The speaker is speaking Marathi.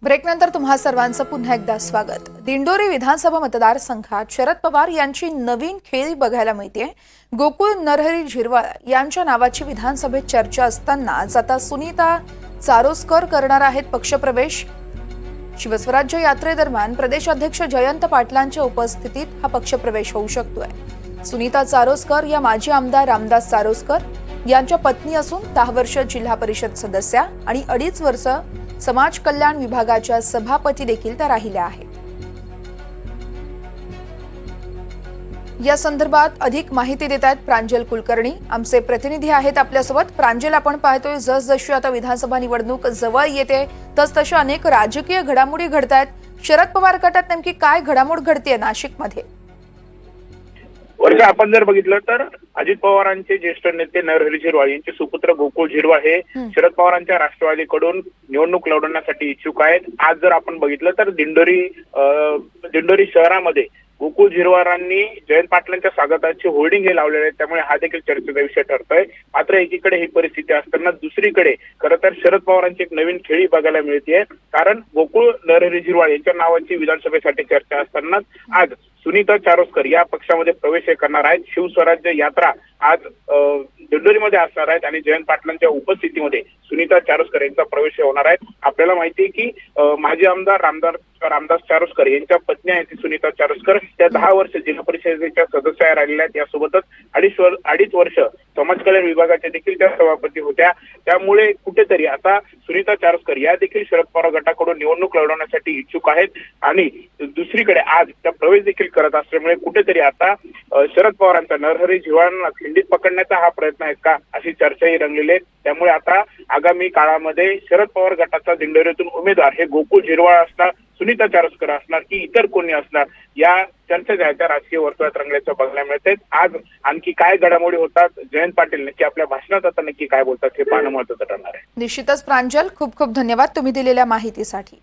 ब्रेकनंतर तुम्हा सर्वांचं पुन्हा एकदा स्वागत। दिंडोरी विधानसभा मतदारसंघात शरद पवार यांची नवीन खेळी बघायला मिळते। गोकुळ नरहरी झिरवाळ यांच्या नावाची विधानसभेत चर्चा असतानाच आता सुनीता चारोस्कर करणार आहेत पक्षप्रवेश। शिवस्वराज्य यात्रेदरम्यान प्रदेशाध्यक्ष जयंत पाटलांच्या उपस्थितीत हा पक्षप्रवेश होऊ शकतोय। सुनीता चारोस्कर या माजी आमदार रामदास चारोस्कर यांच्या पत्नी असून 10 वर्ष जिल्हा परिषद सदस्या आणि 2.5 वर्ष समाज कल्याण विभागाच्या सभापती देखील त्या राहिल्या आहेत। या संदर्भात अधिक माहिती देत आहेत प्रांजल कुलकर्णी, आमचे प्रतिनिधी आहेत आपल्यासोबत। प्रांजल, आपण पाहतोय जसजशी आता विधानसभा निवडणूक जवळ येते तसतशा अनेक राजकीय घडामोडी घडतायत। शरद पवार गटात नेमकी काय घडामोड घडतेय नाशिकमध्ये? वर्षा, आपण जर बघितलं तर अजित पवारांचे ज्येष्ठ नेते नरहरी झिरवाळ यांचे सुपुत्र गोकुळ झिरवाळ हे शरद पवारांच्या राष्ट्रवादीकडून निवडणूक लढवण्यासाठी इच्छुक आहेत। आज जर आपण बघितलं तर दिंडोरी शहरामध्ये गोकुळ झिरवाळांनी जयंत पाटलांच्या स्वागताचे होर्डिंग हे लावलेले आहेत, त्यामुळे हा देखील चर्चेचा विषय ठरतोय। मात्र एकीकडे ही परिस्थिती असताना दुसरीकडे खरं तर शरद पवारांची एक नवीन खेळी बघायला मिळते, कारण गोकुळ नरहरी झिरवाळ यांच्या नावाची विधानसभेसाठी चर्चा असतानाच आज सुनीता चारोस्कर या पक्षामध्ये प्रवेश करणार आहेत। शिवस्वराज्य यात्रा आज दिंडोरीमध्ये असणार आहेत आणि जयंत पाटलांच्या उपस्थितीमध्ये सुनीता चारोस्कर यांचा प्रवेश होणार आहे। आपल्याला माहिती आहे की माजी आमदार रामदास चारोस्कर यांच्या पत्नी आहेत सुनीता चारोस्कर, त्या 10 वर्ष जिल्हा परिषदेच्या सदस्य राहिलेल्या आहेत। यासोबतच 2.5 वर्ष समाज कल्याण विभागाच्या देखील त्या सभापती होत्या। त्यामुळे कुठेतरी आता सुनीता चारोस्कर या देखील शरद पवार गटाकडून निवडणूक लढवण्यासाठी इच्छुक आहेत आणि दुसरीकडे आज त्या प्रवेश देखील करत असल्यामुळे कुठेतरी आता शरद पवारांचा नरहरी झिरवाळांना खिंडीत पकडण्याचा हा प्रयत्न आहे का, अशी चर्चाही रंगलेली आहे। त्यामुळे आता आगामी काळामध्ये शरद पवार गटाचा दिंडोरीतून उमेदवार हे गोकुळ झिरवाळ असणार, सुनीता चारोस्कर असणार की इतर कोणी असणार, या चर्चा ज्या त्या राजकीय वर्तुळात रंगल्याचं बघायला मिळते। आज आणखी काय घडामोडी होतात, जयंत पाटील नक्की आपल्या भाषणात आता नक्की काय बोलतात हे पाहणं महत्त्वाचं ठरणार आहे। निश्चितच प्रांजल, खूप खूप धन्यवाद तुम्ही दिलेल्या माहितीसाठी।